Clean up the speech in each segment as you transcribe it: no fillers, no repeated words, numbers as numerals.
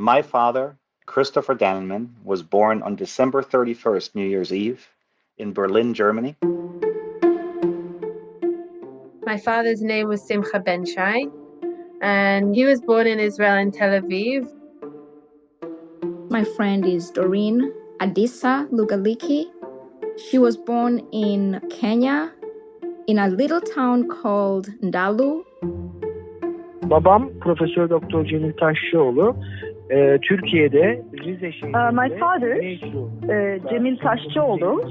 My father, Christopher Dannenman, was born on December 31st, New Year's Eve, in Berlin, Germany. My father's name was Simcha Ben-Shai, and he was born in Israel in Tel Aviv. My friend is Doreen Adisa Lugaliki. She was born in Kenya, in a little town called Ndalu. Babam Profesör Doktor Cemil Taşçıoğlu, Türkiye'de Rize şehrinde. My father, Cemil Taşçıoğlu,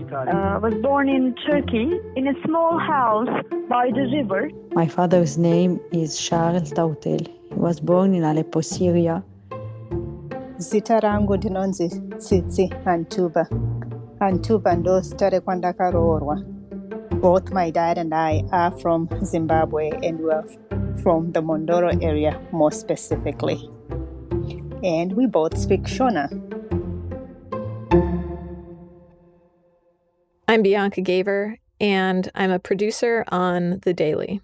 was born in Turkey in a small house by the river. My father's name is Charles Tautel. He was born in Aleppo, Syria. Zita rangu ndinonzi Tsitsi Antuba ndo sitare kwandakaroorwa. Both my dad and I are from Zimbabwe, and we're from the Mondoro area more specifically. And we both speak Shona. I'm Bianca Gaver, and I'm a producer on The Daily.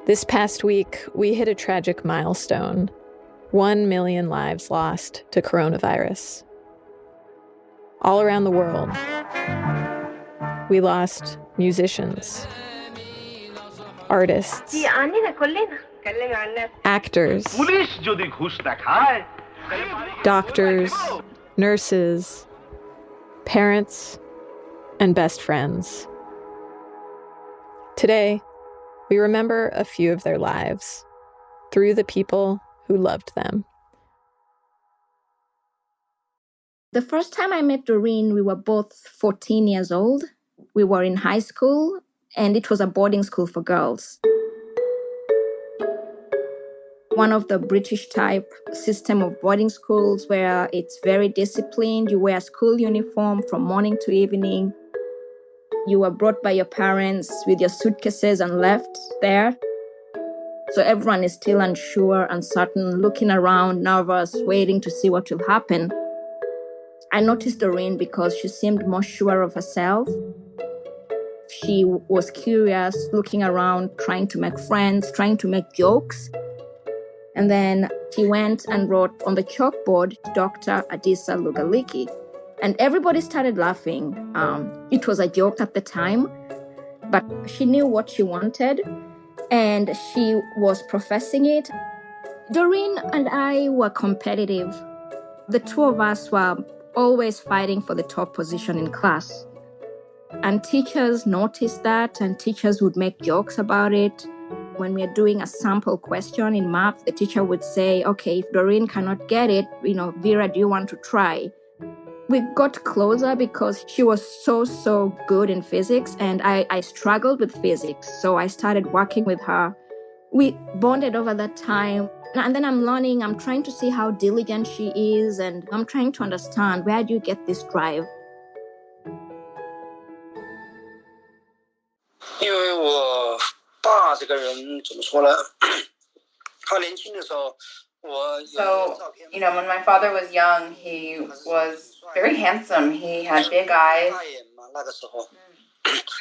This past week, we hit a tragic milestone. 1 million lives lost to coronavirus. All around the world, we lost musicians, artists, actors, doctors, nurses, parents, and best friends. Today, we remember a few of their lives through the people who loved them. The first time I met Doreen, we were both 14 years old. We were in high school, and it was a boarding school for girls. One of the British type system of boarding schools where it's very disciplined. You wear a school uniform from morning to evening. You were brought by your parents with your suitcases and left there. So everyone is still unsure, uncertain, looking around, nervous, waiting to see what will happen. I noticed Doreen because she seemed more sure of herself. She was curious, looking around, trying to make friends, trying to make jokes. And then she went and wrote on the chalkboard, Dr. Adisa Lugaliki. And everybody started laughing. It was a joke at the time, but she knew what she wanted, and she was professing it. Doreen and I were competitive. The two of us were always fighting for the top position in class. And teachers noticed that, and teachers would make jokes about it. When we're doing a sample question in math, the teacher would say, okay, if Doreen cannot get it, Vera, do you want to try? We got closer because she was so good in physics, and I struggled with physics. So I started working with her. We bonded over that time. And then I'm learning, I'm trying to see how diligent she is, and I'm trying to understand, where do you get this drive? 因为我爸这个人怎么说呢？他年轻的时候，我有照片。 So, when my father was young, he was very handsome. He had big eyes. 大眼嘛，那个时候。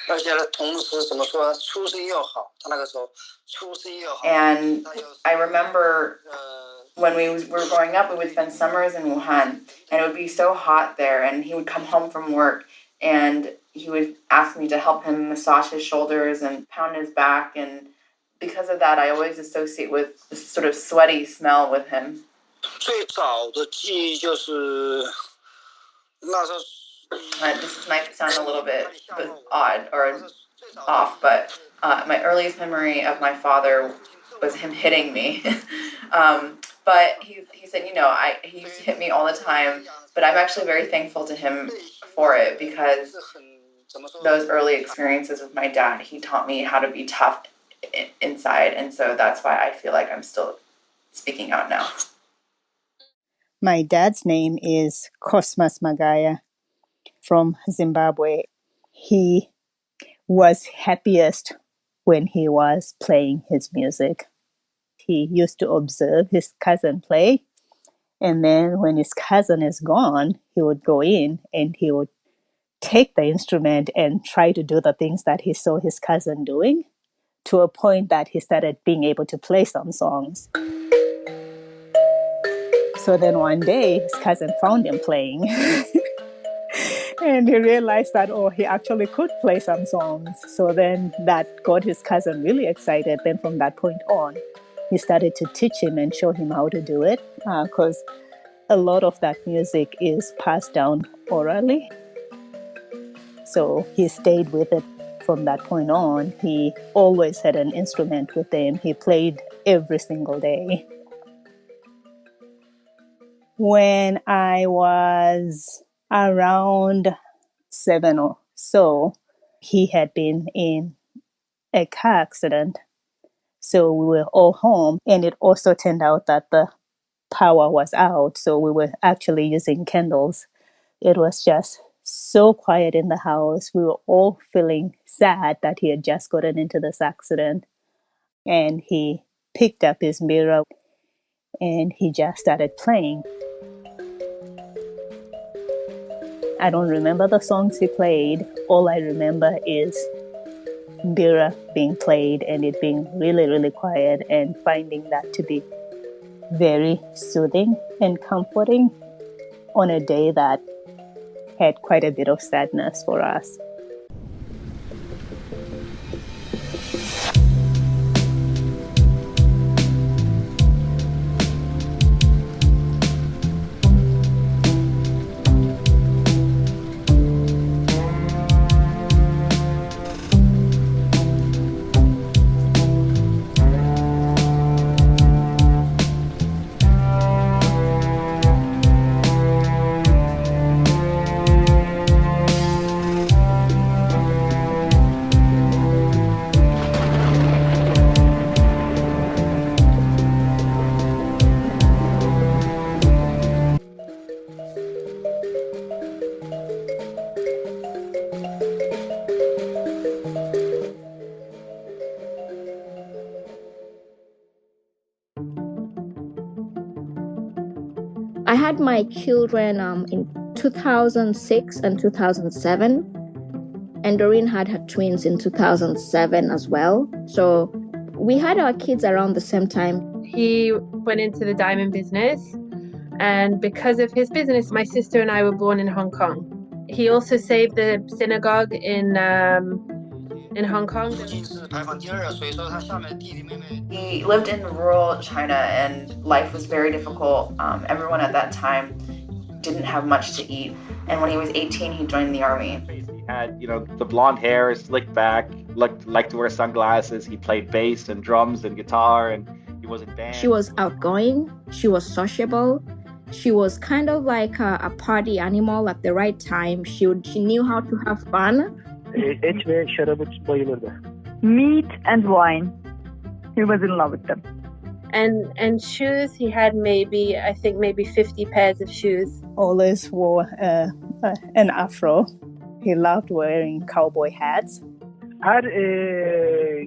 而且呢，同时怎么说，出身又好。他那个时候出身又好。And I remember when we were growing up, we would spend summers in Wuhan, and it would be so hot there. And he would come home from work, and he would ask me to help him massage his shoulders and pound his back. And because of that, I always associate with this sort of sweaty smell with him. 最早的记忆就是那时候。 This might sound a little bit odd or off, but my earliest memory of my father was him hitting me. But he said, he used to hit me all the time, but I'm actually very thankful to him for it, because those early experiences with my dad, he taught me how to be tough inside, and so that's why I feel like I'm still speaking out now. My dad's name is Cosmas Magaya from Zimbabwe. He was happiest when he was playing his music. He used to observe his cousin play, and then when his cousin is gone, he would go in and he would take the instrument and try to do the things that he saw his cousin doing to a point that he started being able to play some songs. So then one day, his cousin found him playing. And he realized that, oh, he actually could play some songs. So then that got his cousin really excited. Then from that point on, he started to teach him and show him how to do it, because a lot of that music is passed down orally. So he stayed with it from that point on. He always had an instrument with him. He played every single day. When I was around 7 or so, he had been in a car accident. So we were all home, and it also turned out that the power was out. So we were actually using candles. It was just so quiet in the house. We were all feeling sad that he had just gotten into this accident. And he picked up his mbira and he just started playing. I don't remember the songs he played. All I remember is mbira being played and it being really, really quiet, and finding that to be very soothing and comforting on a day that had quite a bit of sadness for us. I had my children in 2006 and 2007, and Doreen had her twins in 2007 as well. So we had our kids around the same time. He went into the diamond business, and because of his business, my sister and I were born in Hong Kong. He also saved the synagogue in Hong Kong. He lived in rural China and life was very difficult. Everyone at that time didn't have much to eat. And when he was 18, he joined the army. He had, the blonde hair slicked back, liked to wear sunglasses. He played bass and drums and guitar, and he was in band. She was outgoing. She was sociable. She was kind of like a party animal at the right time. She knew how to have fun. Et ve şarabı bayılırdı. Meat and wine. He was in love with them. And shoes, he had maybe 50 pairs of shoes. Always wore an afro. He loved wearing cowboy hats. Her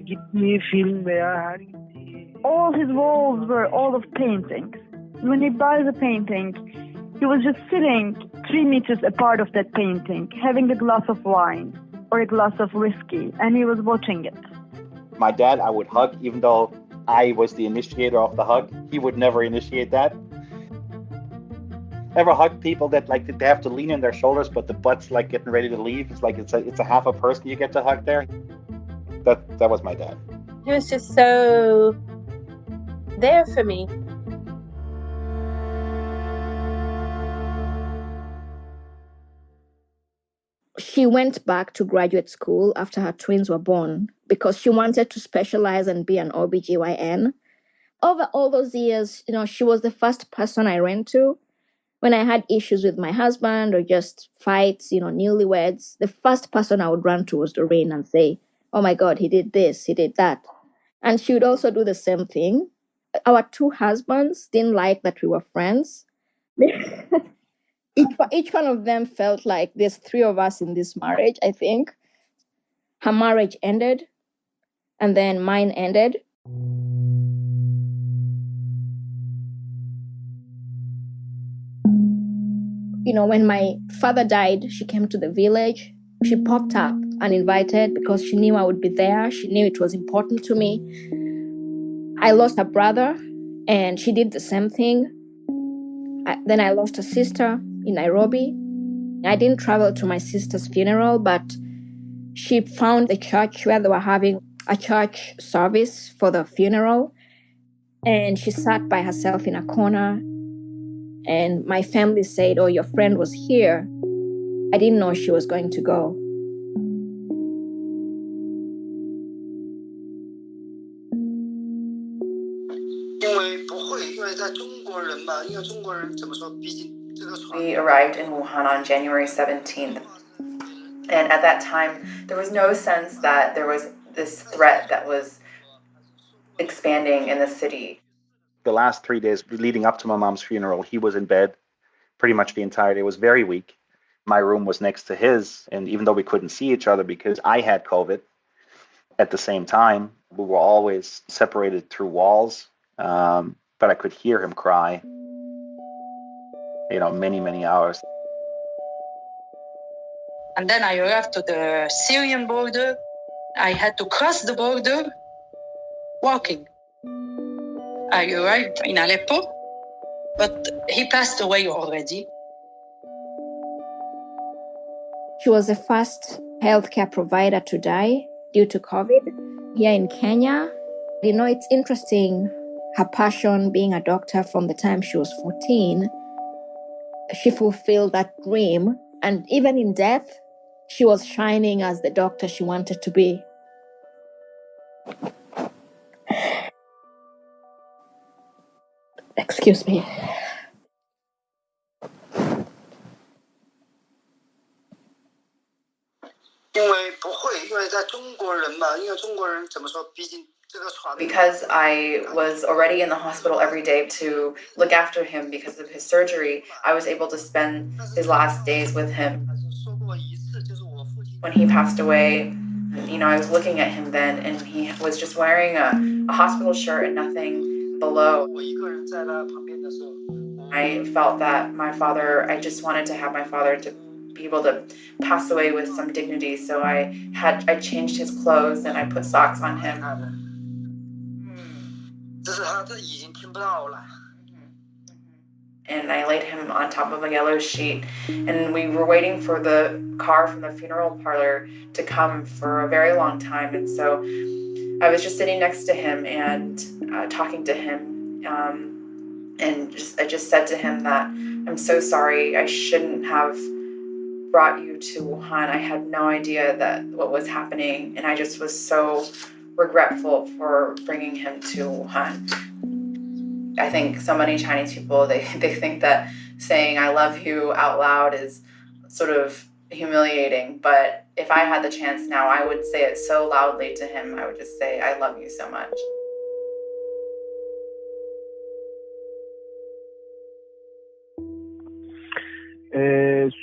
gittiği film veya her gittiği... All his walls were all of paintings. When he buys a painting, he was just sitting 3 meters apart of that painting, having a glass of wine or a glass of whiskey, and he was watching it. My dad, I would hug, even though I was the initiator of the hug. He would never initiate that. Ever hug people that they have to lean on their shoulders, but the butt's getting ready to leave? It's like it's a half a person you get to hug there. That was my dad. He was just so there for me. She went back to graduate school after her twins were born because she wanted to specialize and be an OBGYN. Over all those years, she was the first person I ran to when I had issues with my husband or just fights, newlyweds. The first person I would run to was Doreen and say, oh my God, he did this, he did that. And she would also do the same thing. Our 2 husbands didn't like that we were friends. Each one of them felt like there's 3 of us in this marriage, I think. Her marriage ended, and then mine ended. When my father died, she came to the village. She popped up uninvited because she knew I would be there. She knew it was important to me. I lost a brother, and she did the same thing. Then I lost a sister in Nairobi. I didn't travel to my sister's funeral, but she found the church where they were having a church service for the funeral. And she sat by herself in a corner. And my family said, "Oh, your friend was here." I didn't know she was going to go. We arrived in Wuhan on January 17th. And at that time, there was no sense that there was this threat that was expanding in the city. The last 3 days leading up to my mom's funeral, he was in bed pretty much the entire day. He was very weak. My room was next to his, and even though we couldn't see each other because I had COVID at the same time, we were always separated through walls. But I could hear him cry, many, many hours. And then I arrived to the Syrian border. I had to cross the border walking. I arrived in Aleppo, but he passed away already. She was the first healthcare provider to die due to COVID here in Kenya. It's interesting, her passion being a doctor from the time she was 14, she fulfilled that dream. And even in death, she was shining as the doctor she wanted to be. Excuse me. Because I was already in the hospital every day to look after him because of his surgery, I was able to spend his last days with him. When he passed away, I was looking at him then, and he was just wearing a hospital shirt and nothing below. I felt that I just wanted to have my father to be able to pass away with some dignity. So I changed his clothes and I put socks on him. And I laid him on top of a yellow sheet. And we were waiting for the car from the funeral parlor to come for a very long time. And so I was just sitting next to him and talking to him. I just said to him that I'm so sorry. I shouldn't have brought you to Wuhan. I had no idea that what was happening. And I just was so regretful for bringing him to Wuhan. I think so many Chinese people, they think that saying I love you out loud is sort of humiliating. But if I had the chance now, I would say it so loudly to him. I would just say, I love you so much.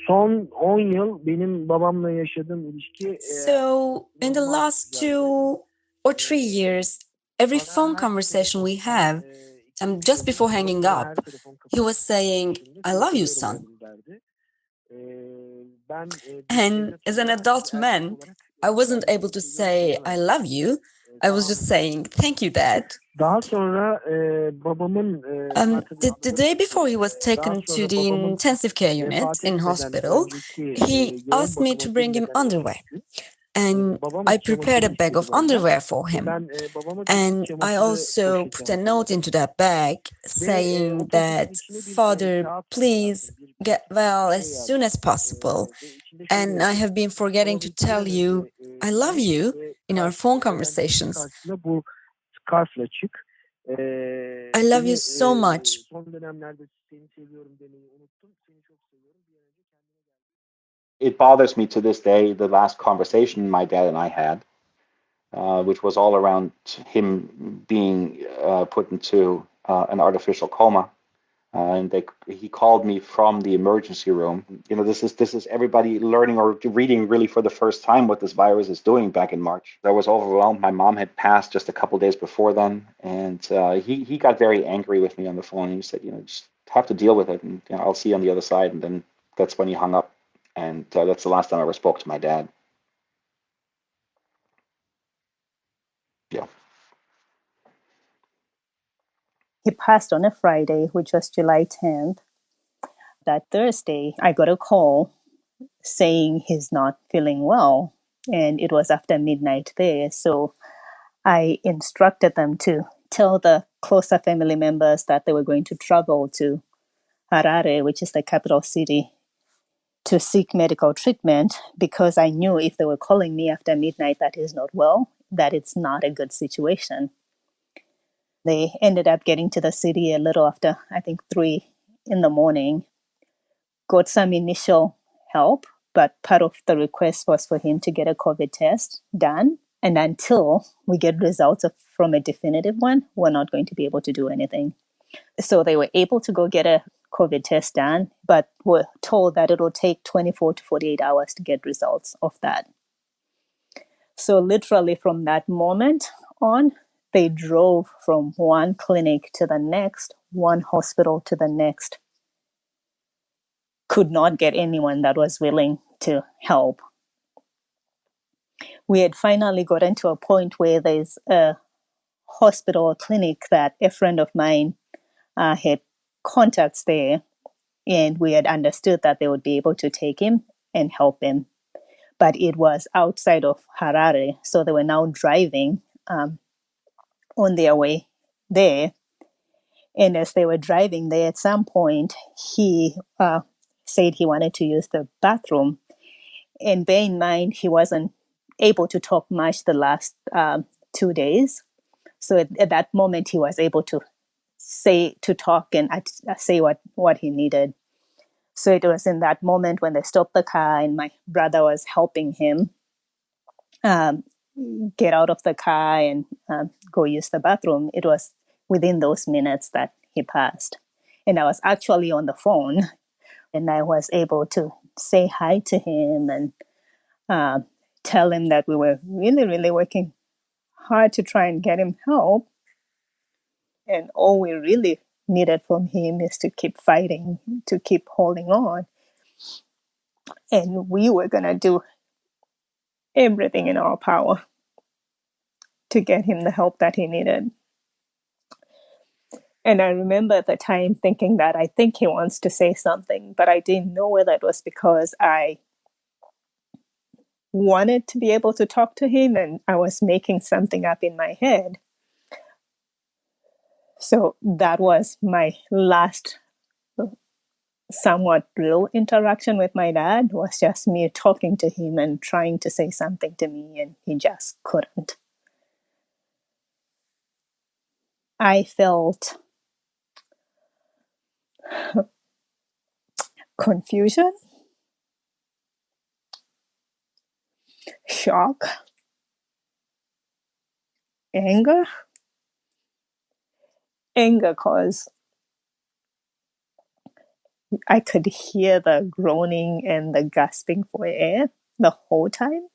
Son 10 yıl benim babamla yaşadığım ilişki. So in the last 2 or 3 years, every phone conversation we have, just before hanging up, he was saying, "I love you, son." And as an adult man, I wasn't able to say, "I love you." I was just saying, "Thank you, Dad." Daha sonra babamın the day before he was taken to the intensive care unit in hospital, he asked me to bring him underwear. And I prepared a bag of underwear for him. And I also put a note into that bag saying that, "Father, please get well as soon as possible. And I have been forgetting to tell you, I love you," in our phone conversations. "I love you so much." It bothers me to this day, the last conversation my dad and I had, which was all around him being put into an artificial coma. And he called me from the emergency room. This is everybody learning or reading really for the first time what this virus is doing back in March. I was overwhelmed. My mom had passed just a couple days before then, and he got very angry with me on the phone. He said, just have to deal with it, and I'll see you on the other side. And then that's when he hung up, and that's the last time I ever spoke to my dad. Yeah. He passed on a Friday, which was July 10th. That Thursday, I got a call saying he's not feeling well, and it was after midnight there. So I instructed them to tell the closer family members that they were going to travel to Harare, which is the capital city, to seek medical treatment, because I knew if they were calling me after midnight that he's not well, that it's not a good situation. They ended up getting to the city a little after, I think, 3 in the morning, got some initial help, but part of the request was for him to get a COVID test done. And until we get results from a definitive one, we're not going to be able to do anything. So they were able to go get a COVID test done, but were told that it will take 24 to 48 hours to get results of that. So literally from that moment on, they drove from one clinic to the next, one hospital to the next, could not get anyone that was willing to help. We had finally gotten to a point where there's a hospital or clinic that a friend of mine had contacts there, and we had understood that they would be able to take him and help him. But it was outside of Harare, so they were now driving on their way there. And as they were driving there, at some point, he said he wanted to use the bathroom. And bear in mind, he wasn't able to talk much the last 2 days. So at that moment, he was able to talk and say what he needed. So it was in that moment when they stopped the car and my brother was helping him get out of the car and go use the bathroom. It was within those minutes that he passed. And I was actually on the phone, and I was able to say hi to him and tell him that we were really, really working hard to try and get him help. And all we really needed from him is to keep fighting, to keep holding on. And we were going to do everything in our power to get him the help that he needed. And I remember at the time thinking that I think he wants to say something, but I didn't know whether it was because I wanted to be able to talk to him and I was making something up in my head. So that was my last somewhat real interaction with my dad, was just me talking to him and trying to say something to me, and he just couldn't. I felt confusion, shock, anger because I could hear the groaning and the gasping for air the whole time.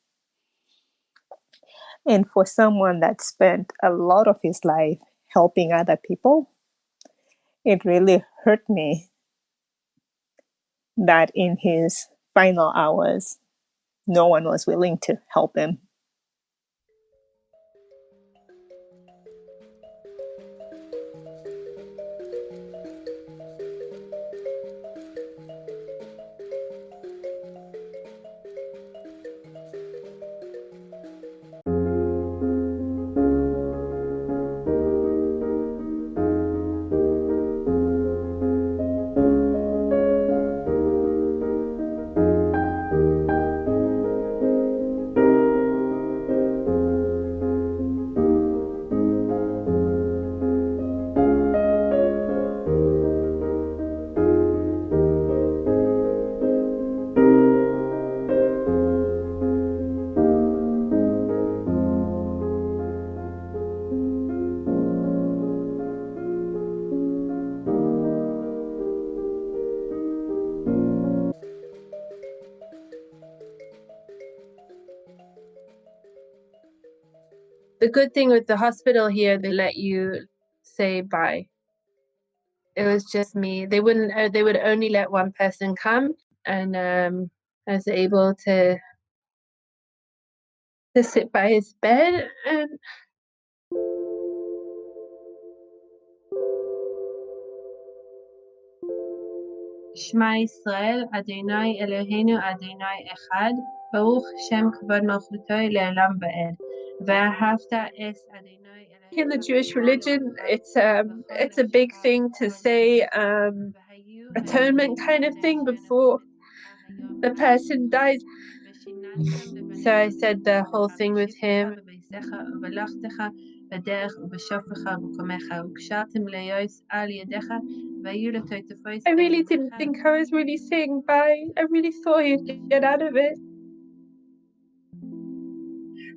And for someone that spent a lot of his life helping other people, it really hurt me that in his final hours, no one was willing to help him. The good thing with the hospital here, they let you say bye. It was just me. They wouldn't. They would only let one person come, and I was able to sit by his bed, and Shema Yisrael, Adonai Eloheinu Adonai Echad, Baruch Shem Kavod Malchuto Le'olam Va'ed. V'ahavta es Adonai Eloheinu. In the Jewish religion, it's a big thing to say atonement kind of thing before the person dies. So I said the whole thing with him. I really didn't think I was really saying bye. I really thought he'd get out of it.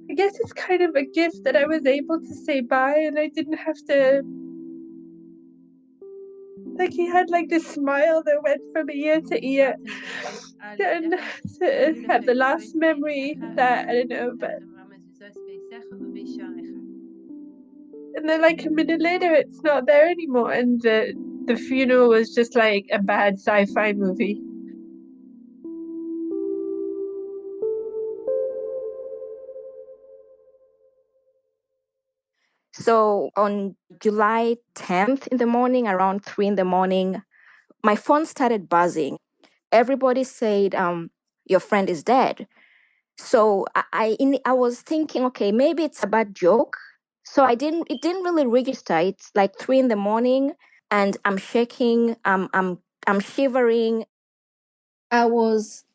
I guess it's kind of a gift that I was able to say bye and I didn't have to. Like he had like this smile that went from ear to ear. And to have the last memory that, I don't know, but. And then like a minute later, it's not there anymore. And the funeral was just like a bad sci-fi movie. So on July 10th in the morning, around 3 in the morning, my phone started buzzing. Everybody said, your friend is dead. So I was thinking, okay, maybe it's a bad joke. So it didn't really register. It's like 3 in the morning and I'm shaking, I'm shivering. I was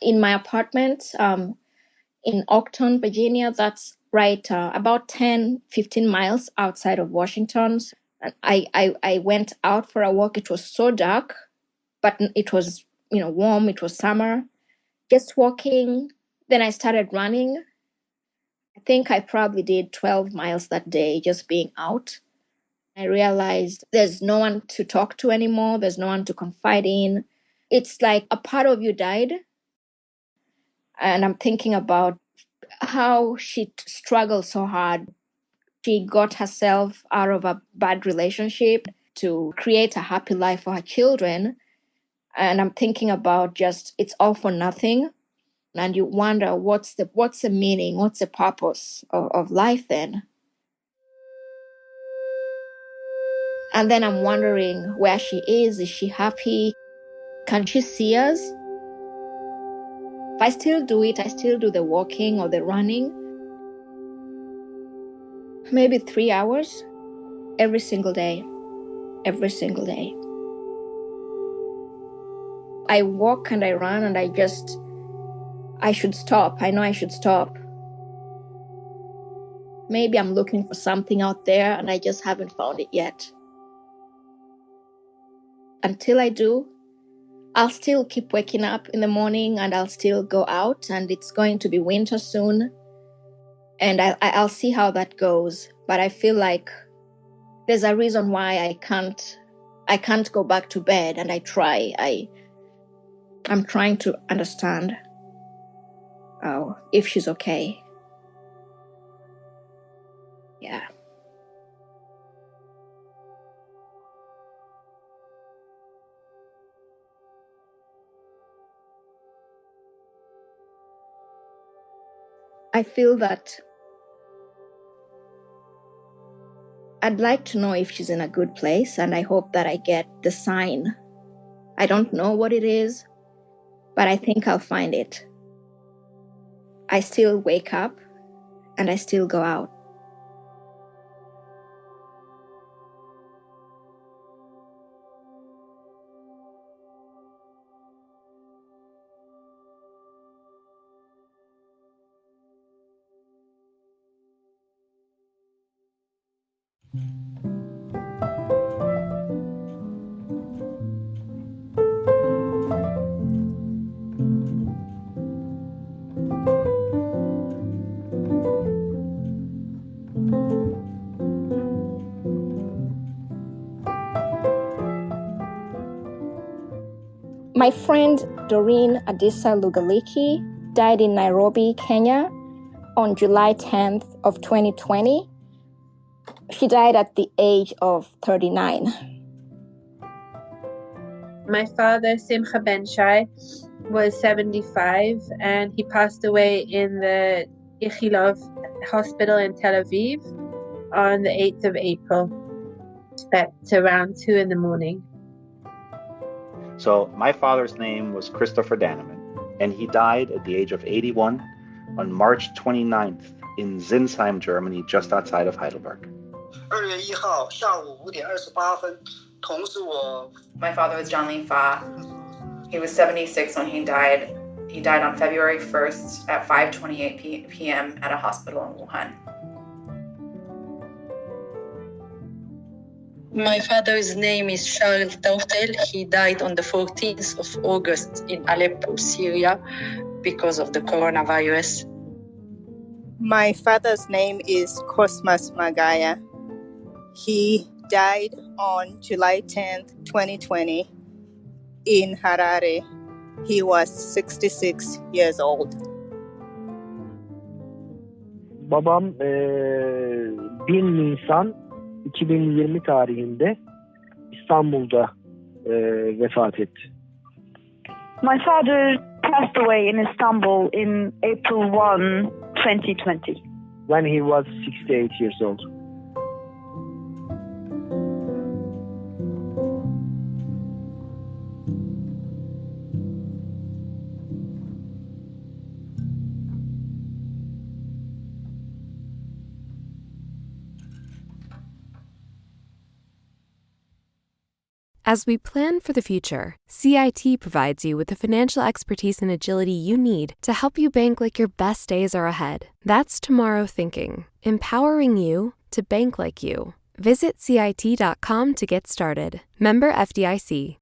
in my apartment in Octon, Virginia. That's right, about 10-15 miles outside of Washington. And I went out for a walk. It was so dark, but it was, warm. It was summer. Just walking. Then I started running. I think I probably did 12 miles that day just being out. I realized there's no one to talk to anymore. There's no one to confide in. It's like a part of you died. And I'm thinking about how she struggled so hard. She got herself out of a bad relationship to create a happy life for her children. And I'm thinking about just it's all for nothing. And you wonder what's the meaning, what's the purpose of life then? And then I'm wondering where she is. Is she happy? Can she see us? If I still do it, I still do the walking or the running. Maybe 3 hours every single day. Every single day. I walk and I run and I should stop. I know I should stop. Maybe I'm looking for something out there and I just haven't found it yet. Until I do, I'll still keep waking up in the morning and I'll still go out, and it's going to be winter soon. And I'll see how that goes. But I feel like there's a reason why I can't go back to bed, and I try. I'm trying to understand if she's okay. Yeah. I feel that I'd like to know if she's in a good place, and I hope that I get the sign. I don't know what it is, but I think I'll find it. I still wake up and I still go out. My friend Doreen Adisa Lugaliki died in Nairobi, Kenya on July 10th of 2020. She died at the age of 39. My father, Simcha Ben Shai, was 75 and he passed away in the Ichilov hospital in Tel Aviv on the 8th of April at around 2 in the morning. So my father's name was Christopher Daneman, and he died at the age of 81 on March 29th in Zinsheim, Germany, just outside of Heidelberg. My father was John Lee Fa. He was 76 when he died. He died on February 1st at 5:28 p.m. at a hospital in Wuhan. My father's name is Charles Tautel. He died on the 14th of August in Aleppo, Syria, because of the coronavirus. My father's name is Cosmas Magaya. He died on July 10th, 2020 in Harare. He was 66 years old. Babam 1 Nisan 2020 tarihinde İstanbul'da vefat etti. My father passed away in Istanbul in April 1, 2020. When he was 68 years old. As we plan for the future, CIT provides you with the financial expertise and agility you need to help you bank like your best days are ahead. That's Tomorrow Thinking, empowering you to bank like you. Visit CIT.com to get started. Member FDIC.